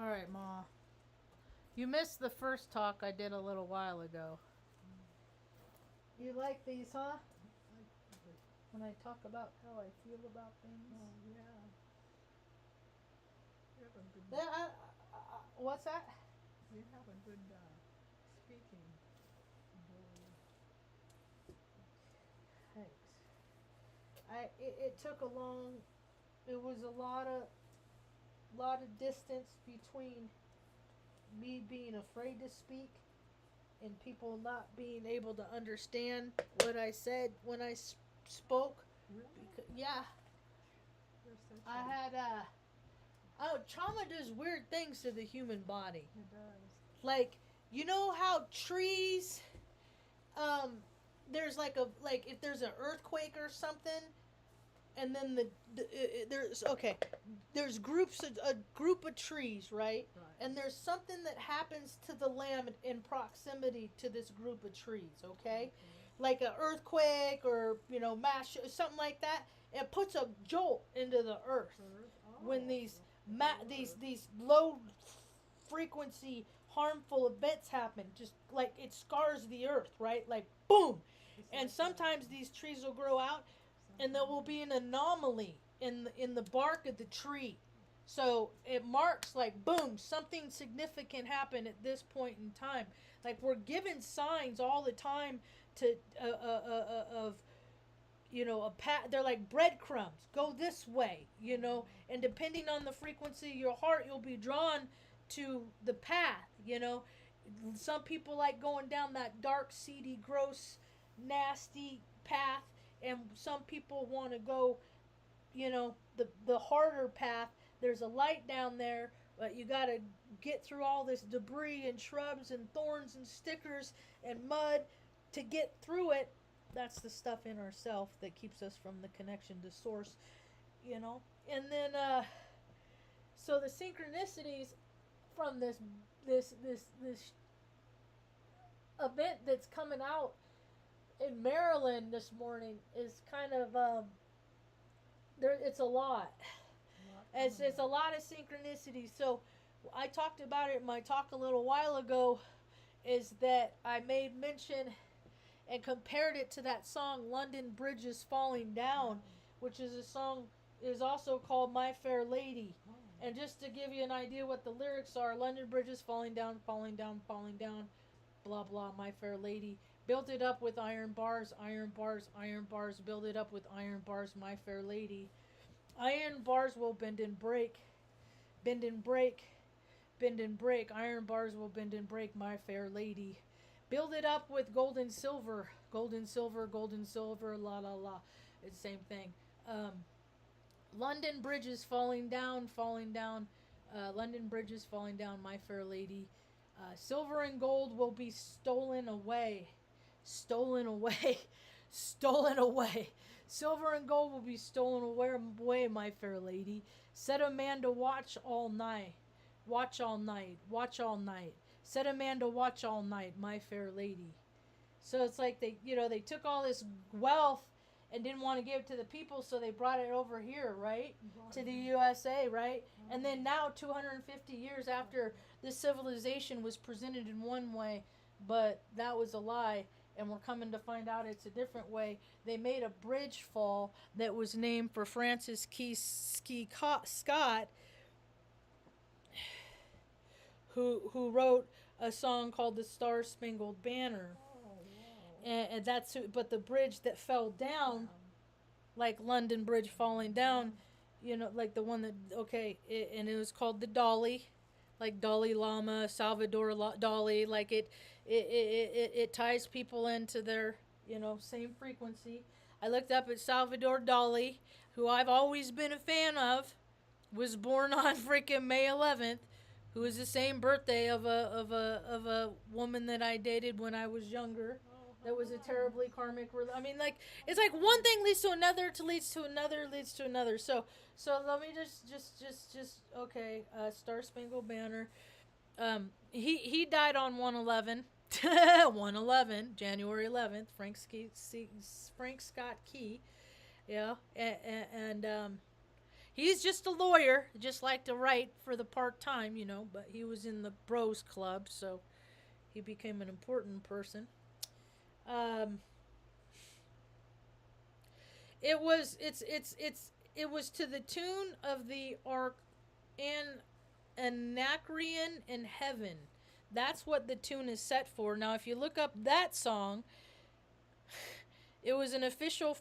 All right, Ma. You missed the first talk I did a little while ago. You like these, huh? When I talk about how I feel about things. Oh, yeah. You have a good, What's that? you have a good speaking ability. Thanks. It took a long. It was a lot of distance between me being afraid to speak and people not being able to understand what I said when I spoke. Really? Yeah, You're such I had oh, trauma does weird things to the human body. It does. Like, you know how trees, um, there's like if there's an earthquake or something, and then there's groups of a group of trees, right? Right. And there's something that happens to the lamb in proximity to this group of trees, okay? Like an earthquake or mass something like that. It puts a jolt into the earth when these low frequency harmful events happen. Just like it scars the earth, right? Like boom. And sometimes these trees will grow out and there will be an anomaly in the bark of the tree. So it marks like boom, something significant happened at this point in time. Like we're given signs all the time to of a pat. They're like breadcrumbs. Go this way, and depending on the frequency of your heart, you'll be drawn to the path. Some people like going down that dark, seedy, gross, nasty path, and some people want to go the harder path. There's a light down there, but you got to get through all this debris and shrubs and thorns and stickers and mud to get through it. That's the stuff in ourself that keeps us from the connection to source. And then so the synchronicities from this event that's coming out in Maryland this morning is kind of there. It's a lot. It's a lot of synchronicity. So I talked about it in my talk a little while ago. Is that I made mention and compared it to that song "London Bridge is Falling Down," which is a song is also called "My Fair Lady." And just to give you an idea what the lyrics are, London Bridge is falling down, falling down, falling down, blah blah, my fair lady. Built it up with iron bars, iron bars, iron bars, build it up with iron bars, my fair lady. Iron bars will bend and break, bend and break, bend and break. Iron bars will bend and break, my fair lady. Build it up with gold and silver, golden silver, golden silver, la la la. It's the same thing. London Bridge is falling down, falling down. London Bridge is falling down, my fair lady. Silver and gold will be stolen away. Stolen away. Stolen away. Silver and gold will be stolen away, my fair lady. Set a man to watch all night. Watch all night. Watch all night. Set a man to watch all night, my fair lady. So it's like they took all this wealth and didn't want to give it to the people, so they brought it over here, right? To the USA, right? And then now, 250 years after this civilization was presented in one way, but that was a lie, and we're coming to find out it's a different way. They made a bridge fall that was named for Francis Scott, who wrote a song called "The Star Spangled Banner." And that's but the bridge that fell down, like London Bridge falling down, like the one that and it was called the Dolly, like Dalai Lama, Salvador Dali, like it ties people into their same frequency. I looked up at Salvador Dali, who I've always been a fan of, was born on freaking May 11th, who is the same birthday of a woman that I dated when I was younger. That was a terribly karmic. I mean, like it's like one thing leads to another, to leads to another, leads to another. So let me just okay. Star Spangled Banner. He died on 111. 111, January 11th. Frank Scott Key. Yeah, and He's just a lawyer, just like to write for the part time, you know, but he was in the bros club, so he became an important person. Um, it was to the tune of the Anacreon in Heaven. That's what the tune is set for. Now, if you look up that song, it was an official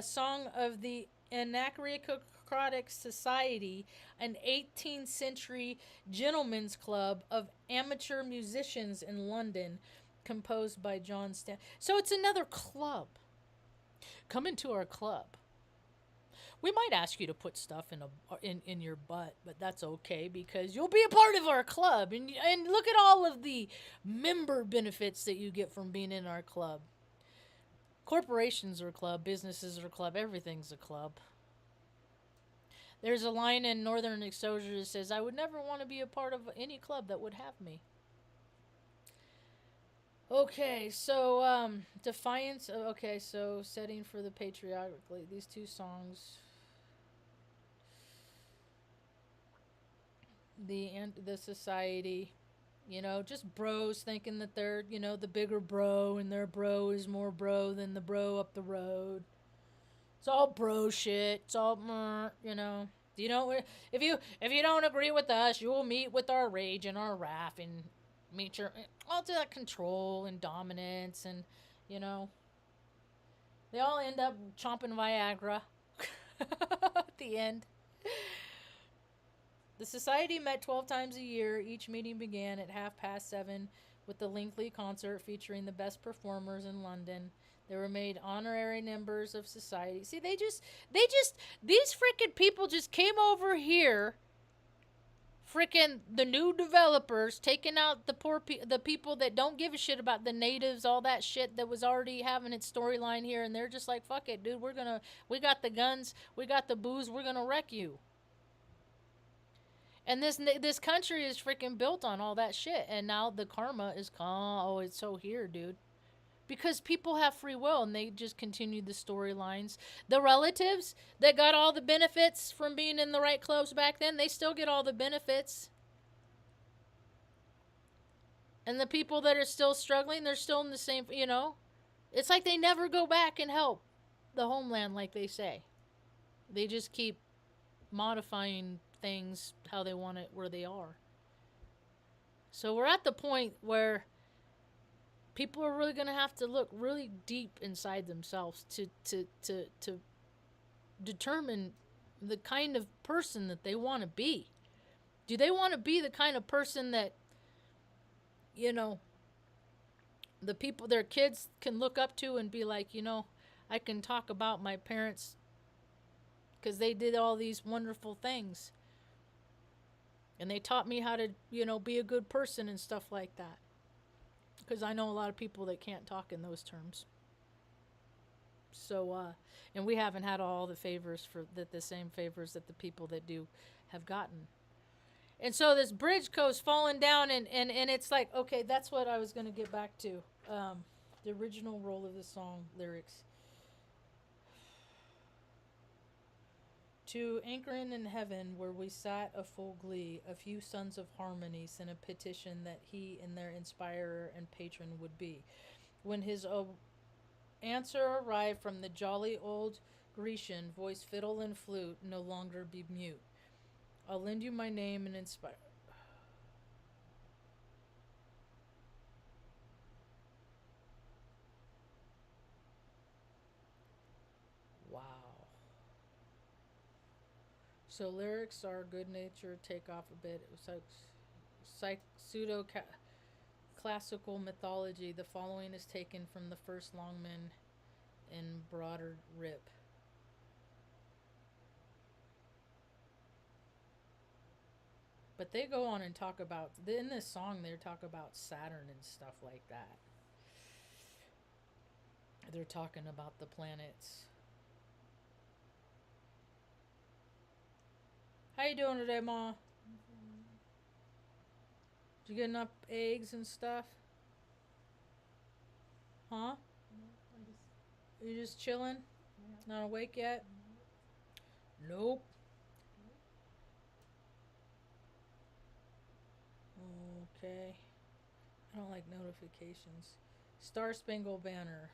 song of the Anacreontic Society, an 18th century gentlemen's club of amateur musicians in London, composed by John Stan. So it's another club. Come into our club. We might ask you to put stuff in your butt, but that's okay because you'll be a part of our club. And look at all of the member benefits that you get from being in our club. Corporations are a club, businesses are a club, everything's a club. There's a line in Northern Exposure that says, I would never want to be a part of any club that would have me. Okay, so Defiance. Okay, so setting for the patriotically. These two songs. The society, you know, just bros thinking that they're, you know, the bigger bro, and their bro is more bro than the bro up the road. It's all bro shit. It's all, you know. You know, if you don't agree with us, you will meet with our rage and our wrath and meet your all to that control and dominance, and you know, they all end up chomping Viagra at the end. The society met 12 times a year. Each meeting began at 7:30 with the lengthy concert featuring the best performers in London. They were made honorary members of society. See, these freaking people just came over here. Freaking the new developers taking out the people that don't give a shit about the natives, all that shit that was already having its storyline here, and they're just like, fuck it, dude, we got the guns, we got the booze, we're gonna wreck you. And this country is freaking built on all that shit, and now the karma is it's so here, dude. Because people have free will, and they just continue the storylines. The relatives that got all the benefits from being in the right clubs back then, they still get all the benefits. And the people that are still struggling, they're still in the same, you know. It's like they never go back and help the homeland like they say. They just keep modifying things how they want it where they are. So we're at the point where people are really going to have to look really deep inside themselves to determine the kind of person that they want to be. Do they want to be the kind of person that, you know, the people, their kids can look up to and be like, you know, I can talk about my parents because they did all these wonderful things. And they taught me how to, you know, be a good person and stuff like that. Because I know a lot of people that can't talk in those terms. So, and we haven't had all the favors the same favors that the people that do have gotten. And so this bridge goes falling down, and it's like, okay, that's what I was going to get back to. The original role of the song lyrics. To anchoring in heaven, where we sat a full glee, a few sons of harmonies sent a petition that he and their inspirer and patron would be. When his answer arrived from the jolly old Grecian, voice fiddle and flute, no longer be mute. I'll lend you my name and inspire. Wow. So lyrics are good natured, take off a bit. It was like pseudo classical mythology. The following is taken from the first Longman in broader rip. But they go on and talk about, in this song, they talk about Saturn and stuff like that. They're talking about the planets. How you doing today, Ma? Did you get enough eggs and stuff? Huh? No, You just chilling? yeah. Not awake yet? Nope. Okay. I don't like notifications. Star Spangled Banner.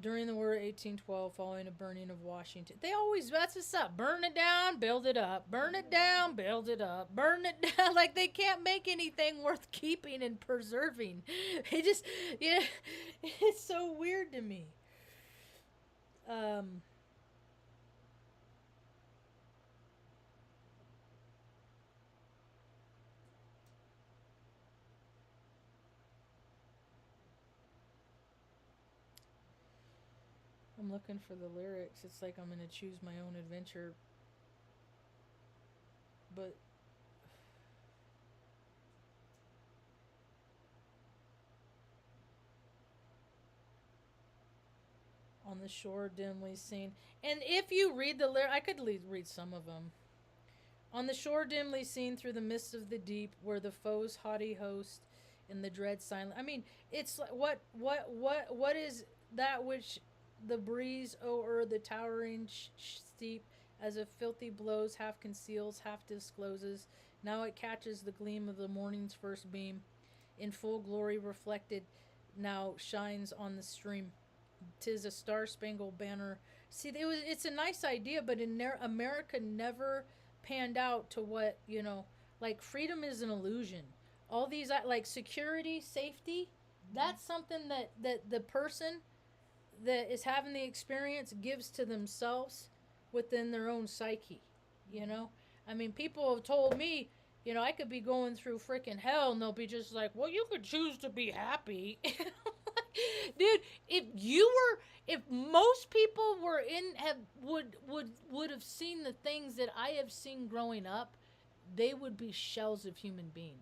During the War of 1812, following a burning of Washington. They always mess us up. Burn it down, build it up. Burn it down, build it up. Burn it down. Like they can't make anything worth keeping and preserving. They just, yeah, it's so weird to me. Um, I'm looking for the lyrics. It's like I'm going to choose my own adventure. But on the shore dimly seen. And if you read the lyric, I could read some of them. On the shore dimly seen through the mists of the deep, where the foe's haughty host in the dread silence. I mean, it's like what is that which the breeze o'er the towering steep, as if filthy blows, half conceals, half discloses. Now it catches the gleam of the morning's first beam, in full glory reflected. Now shines on the stream. 'Tis a star-spangled banner. See, it's a nice idea, but in America never panned out to what, like freedom is an illusion. All these like security, safety, that's something that the person that is having the experience gives to themselves within their own psyche. I mean, people have told me, I could be going through freaking hell, and they'll be just like, well, you could choose to be happy. Dude, if most people were in have would have seen the things that I have seen growing up, they would be shells of human being.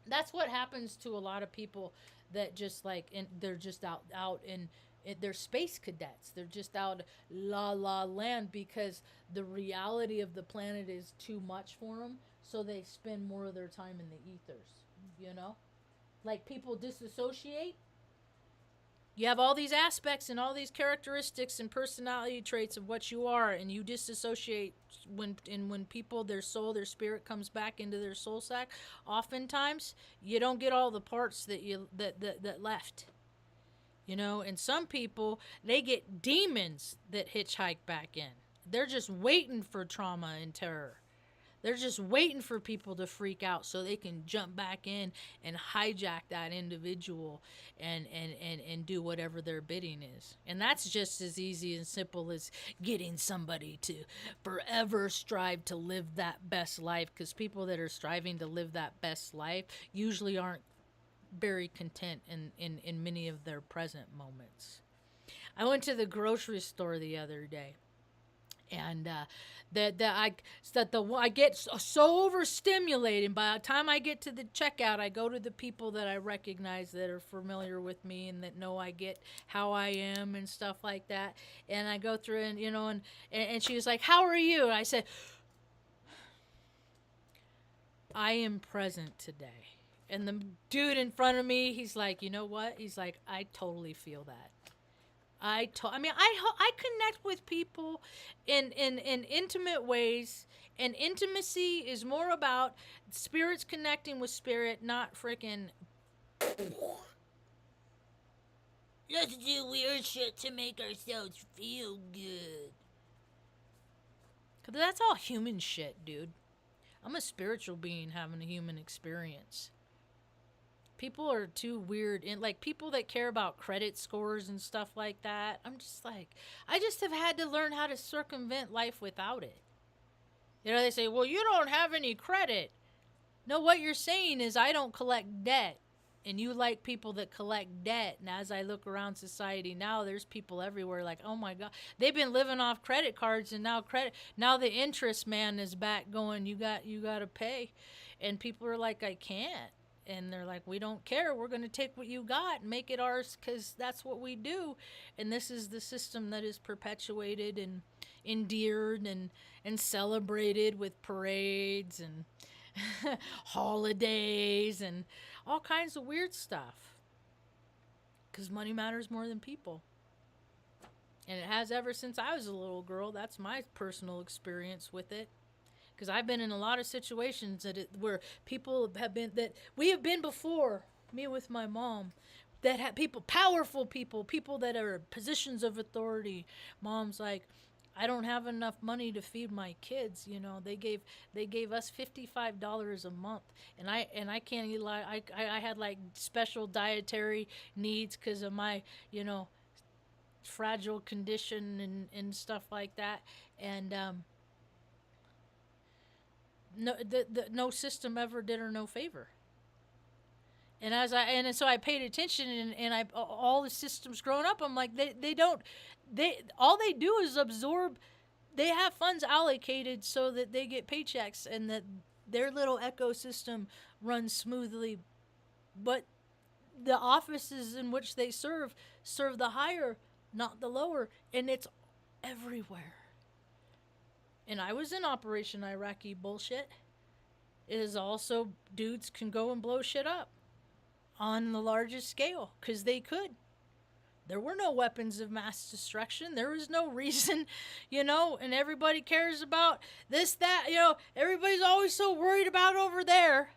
That's what happens to a lot of people that just like they're just out in they're space cadets. They're just out la la land because the reality of the planet is too much for them, so they spend more of their time in the ethers. Like people disassociate. You have all these aspects and all these characteristics and personality traits of what you are, and you disassociate when people, their soul, their spirit comes back into their soul sack. Oftentimes, you don't get all the parts that left. And some people, they get demons that hitchhike back in. They're just waiting for trauma and terror. They're just waiting for people to freak out so they can jump back in and hijack that individual and do whatever their bidding is. And that's just as easy and simple as getting somebody to forever strive to live that best life, because people that are striving to live that best life usually aren't very content in many of their present moments. I went to the grocery store the other day, and I get so overstimulated. By the time I get to the checkout, I go to the people that I recognize that are familiar with me and that know I get how I am and stuff like that. And I go through and she was like, "How are you?" And I said, "I am present today." And the dude in front of me, he's like, "You know what?" He's like, "I totally feel that." I connect with people in intimate ways, and intimacy is more about spirits connecting with spirit, not freaking let's do weird shit to make ourselves feel good. 'Cause that's all human shit, dude. I'm a spiritual being having a human experience. People are too weird, and like people that care about credit scores and stuff like that, I'm just like, I just have had to learn how to circumvent life without it. They say, well, you don't have any credit. No, what you're saying is I don't collect debt, and you like people that collect debt. And as I look around society now, there's people everywhere like, oh my God, they've been living off credit cards, and now the interest man is back going, you got to pay. And people are like, I can't. And they're like, we don't care. We're going to take what you got and make it ours because that's what we do. And this is the system that is perpetuated and endeared and celebrated with parades and holidays and all kinds of weird stuff. Because money matters more than people. And it has ever since I was a little girl. That's my personal experience with it. because I've been in a lot of situations where people have been, that we have been before, me with my mom, that have people, powerful people that are in positions of authority. Mom's like, I don't have enough money to feed my kids. You know, they gave us $55 a month, and I can't eat. I had like special dietary needs because of my, you know, fragile condition and stuff like that. And no system ever did her no favor. And so I paid attention, and I, all the systems growing up, I'm like, they all they do is absorb. They have funds allocated so that they get paychecks and that their little ecosystem runs smoothly. But the offices in which they serve the higher, not the lower, and it's everywhere. And I was in Operation Iraqi bullshit. It is also, dudes can go and blow shit up on the largest scale because they could. There were no weapons of mass destruction. There was no reason, you know, and everybody cares about this, that, you know, everybody's always so worried about over there.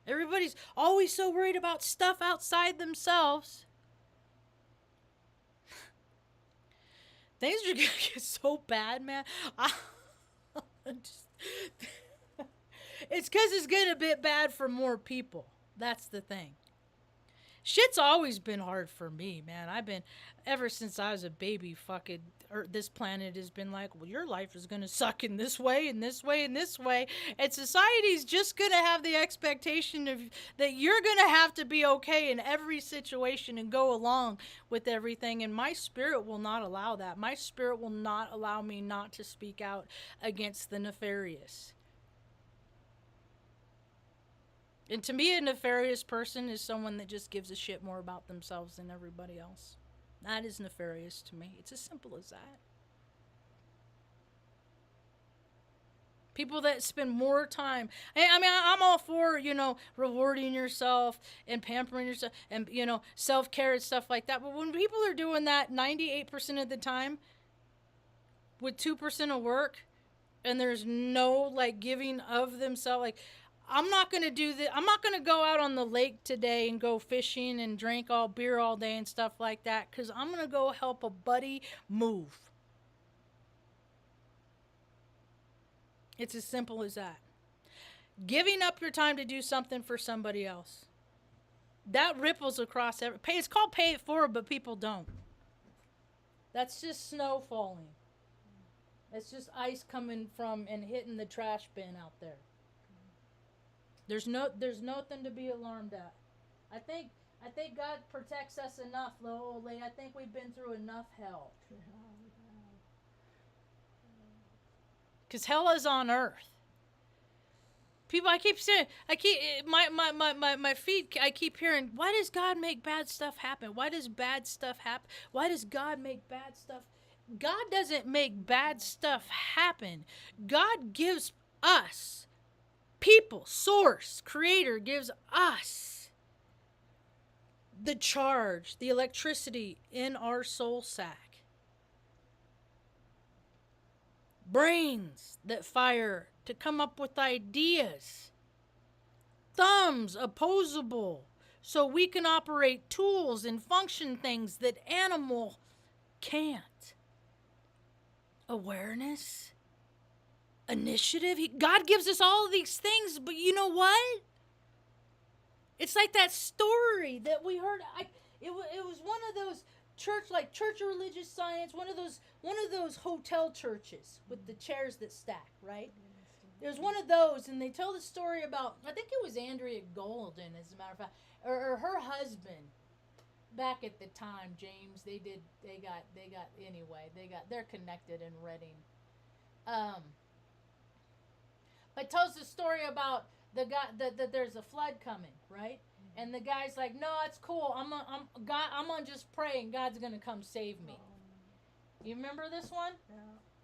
Everybody's always so worried about stuff outside themselves. Things are going to get so bad, man. It's because it's getting a bit bad for more people. That's the thing. Shit's always been hard for me, man. I've been, ever since I was a baby, fucking, this planet has been like, well, your life is going to suck in this way, and this way, and this way. And society's just going to have the expectation of that you're going to have to be okay in every situation and go along with everything. And my spirit will not allow that. My spirit will not allow me not to speak out against the nefarious. And to me, a nefarious person is someone that just gives a shit more about themselves than everybody else. That is nefarious to me. It's as simple as that. People that spend more time. I mean, I'm all for, you know, rewarding yourself and pampering yourself and, you know, self-care and stuff like that. But when people are doing that 98% of the time with 2% of work and there's no, like, giving of themselves, like, I'm not going to do that. I'm not going to go out on the lake today and go fishing and drink all beer all day and stuff like that, because I'm going to go help a buddy move. It's as simple as that. Giving up your time to do something for somebody else. That ripples across every... It's called pay it forward, but people don't. That's just snow falling. It's just ice coming from and hitting the trash bin out there. There's nothing to be alarmed at. I think God protects us enough, though, old lady. I think we've been through enough hell. Because hell is on earth. People, I keep saying, my feed, I keep hearing, why does God make bad stuff happen? Why does bad stuff happen? Why does God make bad stuff? God doesn't make bad stuff happen. God gives us, people, source, creator, gives us the charge, the electricity in our soul sack. Brains that fire to come up with ideas. Thumbs opposable so we can operate tools and function things that animal can't. Awareness. Initiative. God gives us all of these things, but you know what? It's like that story that we heard. It was one of those church of religious science, one of those hotel churches with the chairs that stack, right? There's one of those, and they tell the story about, I think it was Andrea Golden, as a matter of fact, or her husband. Back at the time, James, they're connected in Reading. But tells the story about the guy that there's a flood coming, right? Mm-hmm. And the guy's like, "No, it's cool. I'm gonna just pray, and God's gonna come save me." You remember this one? Yeah.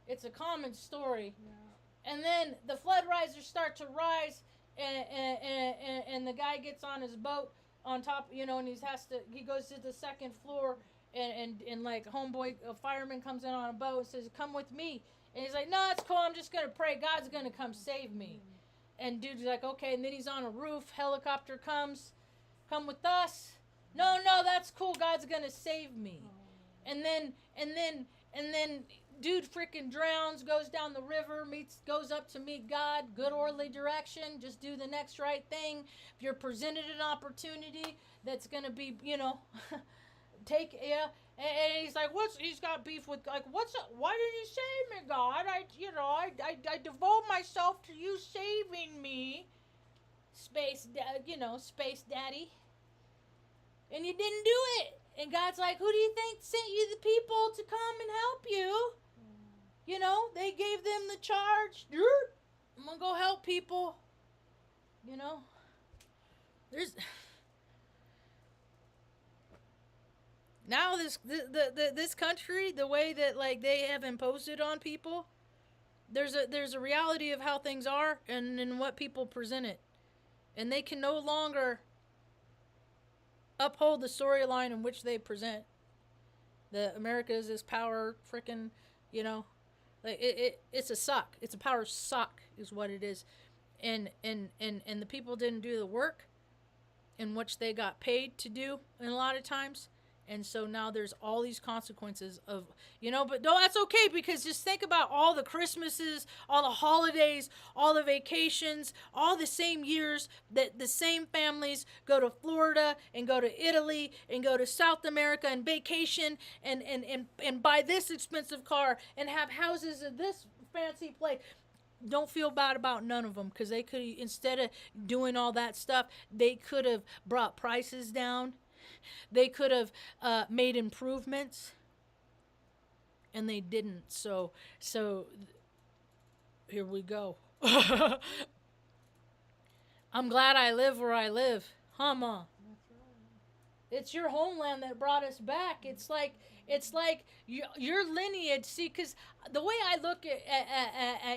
It's a common story. Yeah. And then the flood risers start to rise, and the guy gets on his boat on top, you know, and he goes to the second floor, and like homeboy, a fireman comes in on a boat and says, "Come with me." And he's like, no, it's cool. I'm just going to pray. God's going to come save me. And dude's like, okay. And then he's on a roof. Helicopter comes. Come with us. No, that's cool. God's going to save me. And then dude freaking drowns, goes down the river, goes up to meet God. Good orderly direction. Just do the next right thing. If you're presented an opportunity that's going to be, take, yeah. And he's like, he's got beef with, like, why did you save me, God? I devote myself to you saving me. Space daddy. And you didn't do it. And God's like, who do you think sent you the people to come and help you? They gave them the charge. I'm going to go help people. There's... Now this country, the way that like they have imposed it on people, there's a reality of how things are and what people present it. And they can no longer uphold the storyline in which they present. The America is this power freaking, like it's a suck. It's a power suck is what it is. And the people didn't do the work in which they got paid to do in a lot of times. And so now there's all these consequences of, but no, that's okay, because just think about all the Christmases, all the holidays, all the vacations, all the same years that the same families go to Florida and go to Italy and go to South America and vacation and buy this expensive car and have houses in this fancy place. Don't feel bad about none of them, because they could, instead of doing all that stuff, they could have brought prices down. They could have made improvements, and they didn't. So here we go. I'm glad I live where I live, huh, Ma? It's your homeland that brought us back. It's like your lineage. See, because the way I look at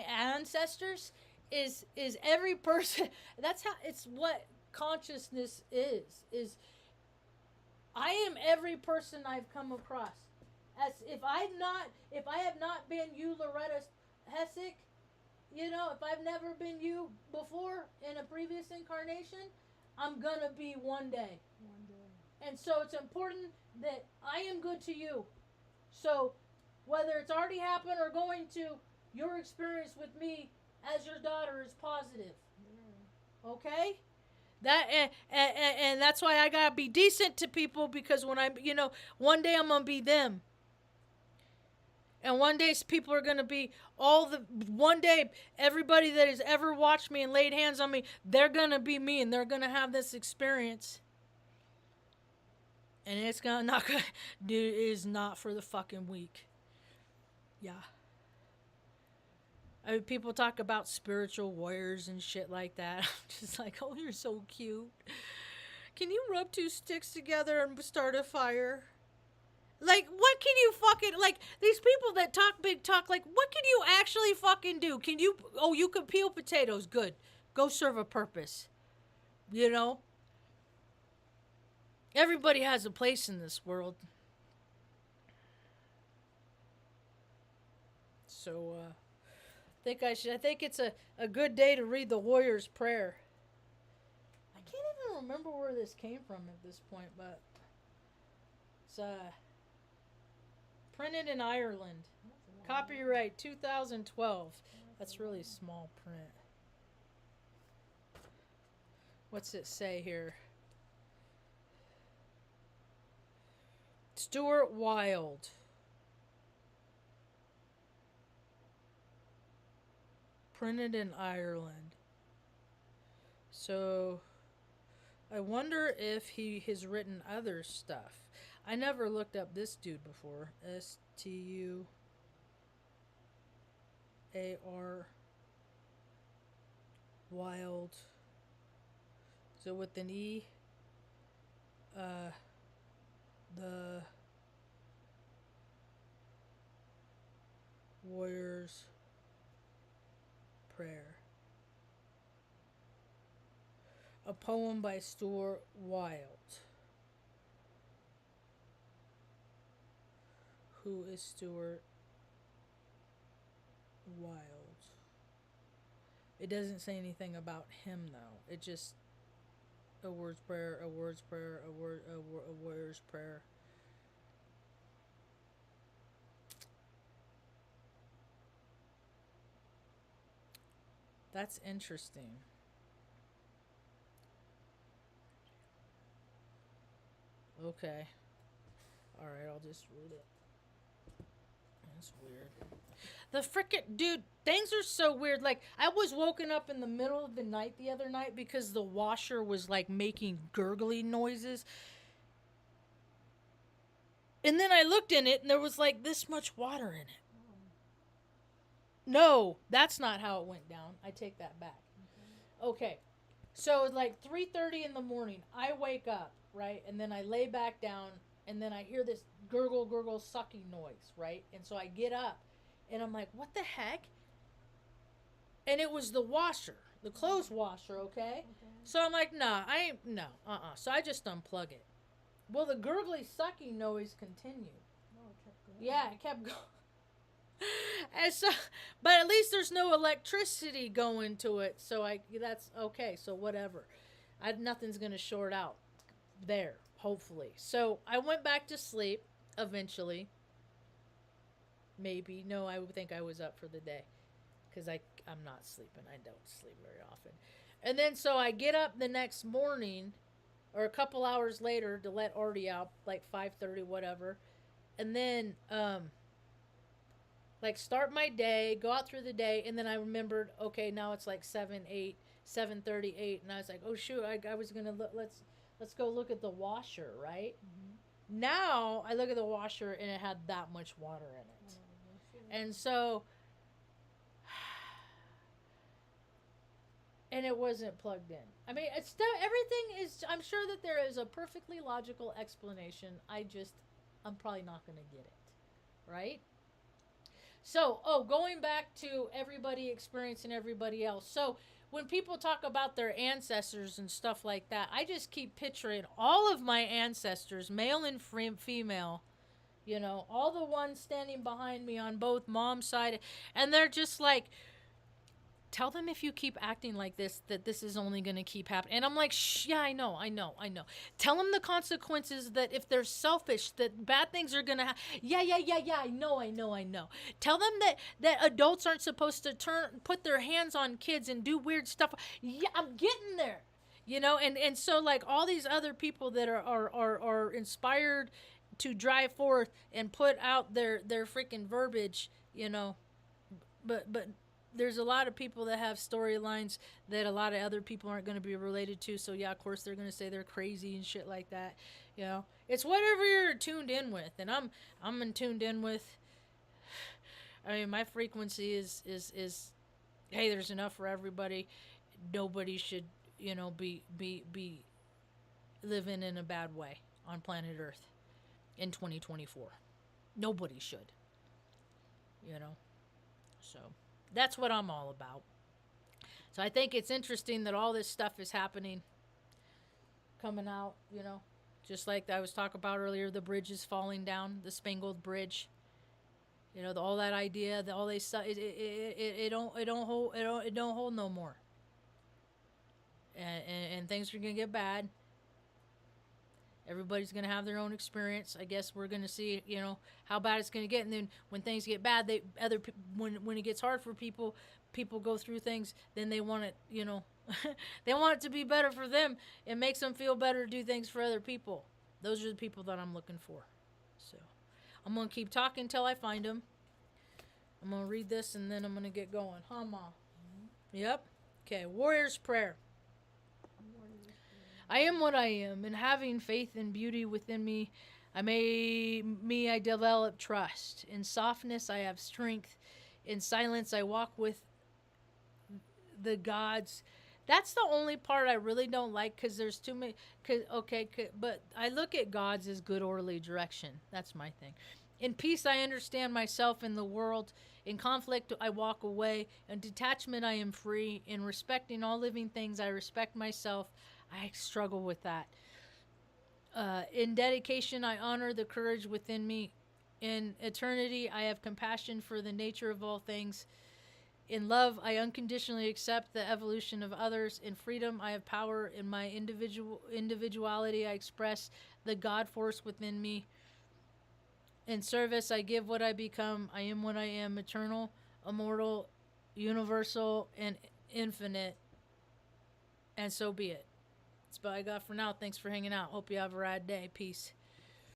ancestors is every person. That's how, it's what consciousness is. I am every person I've come across. As if I have not been you, Loretta Hessick, if I've never been you before in a previous incarnation, I'm gonna be one day. And so it's important that I am good to you. So whether it's already happened or going to, your experience with me as your daughter is positive. Okay? That and that's why I gotta be decent to people, because when one day I'm gonna be them, and one day people are gonna be one day everybody that has ever watched me and laid hands on me, they're gonna be me, and they're gonna have this experience, and it's is not for the fucking weak. Yeah. I mean, people talk about spiritual warriors and shit like that. I'm just like, oh, you're so cute. Can you rub two sticks together and start a fire? Like, what can you fucking, like, these people that talk big talk, like, what can you actually fucking do? You can peel potatoes. Good. Go serve a purpose. Everybody has a place in this world. So, I think it's a good day to read the Warrior's Prayer. I can't even remember where this came from at this point, but it's printed in Ireland. Copyright 2012. That's really small print. What's it say here? Stuart Wilde. Printed in Ireland. So I wonder if he has written other stuff. I never looked up this dude before. Stuar Wilde. So with an E. The Warrior's Prayer. A poem by Stuart Wilde. Who is Stuart Wild. It doesn't say anything about him though. It just a word's prayer, a word's prayer, a word's prayer. That's interesting. Okay. All right, I'll just read it. That's weird. The frickin' dude, things are so weird. Like, I was woken up in the middle of the night the other night because the washer was like making gurgly noises. And then I looked in it and there was like this much water in it. No, that's not how it went down. I take that back. Okay. So it's like 3:30 in the morning. I wake up, right? And then I lay back down and then I hear this gurgle sucking noise, right? And so I get up and I'm like, what the heck? And it was the washer, the clothes washer, okay? So I'm like, nah, So I just unplug it. Well, the gurgly sucking noise continued. Oh, it kept going. Yeah, it kept going. And so, but at least there's no electricity going to it, so that's okay. So whatever, nothing's gonna short out there, hopefully. So I went back to sleep eventually. Maybe no, I would think I was up for the day, because I'm not sleeping. I don't sleep very often. And then so I get up the next morning, or a couple hours later to let Artie out, like 5:30, whatever, and then like start my day, go out through the day, and then I remembered, okay, now it's like 7:38, and I was like, oh shoot, I was gonna look, let's go look at the washer, right? Mm-hmm. Now I look at the washer and it had that much water in it, and so, and it wasn't plugged in. I mean, it's still, everything is. I'm sure that there is a perfectly logical explanation. I'm probably not gonna get it, right? So, going back to everybody experiencing everybody else. So, when people talk about their ancestors and stuff like that, I just keep picturing all of my ancestors, male and female, all the ones standing behind me on both mom's side, and they're just like, tell them if you keep acting like this, that this is only going to keep happening. And I'm like, shh, yeah, I know. Tell them the consequences, that if they're selfish, that bad things are going to happen. Yeah, I know. Tell them that adults aren't supposed to put their hands on kids and do weird stuff. Yeah, I'm getting there. And so like all these other people that are inspired to drive forth and put out their freaking verbiage, but there's a lot of people that have storylines that a lot of other people aren't going to be related to. So yeah, of course they're going to say they're crazy and shit like that. It's whatever you're tuned in with, and I'm tuned in with. I mean, my frequency is hey, there's enough for everybody. Nobody should, be living in a bad way on planet Earth in 2024. Nobody should. So that's what I'm all about. So I think it's interesting that all this stuff is happening, coming out, just like I was talking about earlier, the bridge is falling down, the Spangled Bridge. All that idea, all they stuff, it don't hold no more. And things are gonna get bad. Everybody's gonna have their own experience. I guess we're gonna see, how bad it's gonna get, and then when things get bad, when it gets hard for people go through things. Then they want it, they want it to be better for them. It makes them feel better to do things for other people. Those are the people that I'm looking for. So I'm gonna keep talking until I find them. I'm gonna read this and then I'm gonna get going. Huh, Ma? Mm-hmm. Yep. Okay. Warrior's Prayer. I am what I am, and having faith and beauty within me, I develop trust. In softness, I have strength. In silence, I walk with the gods. That's the only part I really don't like, because there's too many. But I look at gods as good orderly direction. That's my thing. In peace, I understand myself and the world. In conflict, I walk away. In detachment, I am free. In respecting all living things, I respect myself. I struggle with that. In dedication, I honor the courage within me. In eternity, I have compassion for the nature of all things. In love, I unconditionally accept the evolution of others. In freedom, I have power. In my individuality, I express the God force within me. In service, I give what I become. I am what I am, eternal, immortal, universal, and infinite. And so be it. That's all I got for now. Thanks for hanging out. Hope you have a rad day. Peace.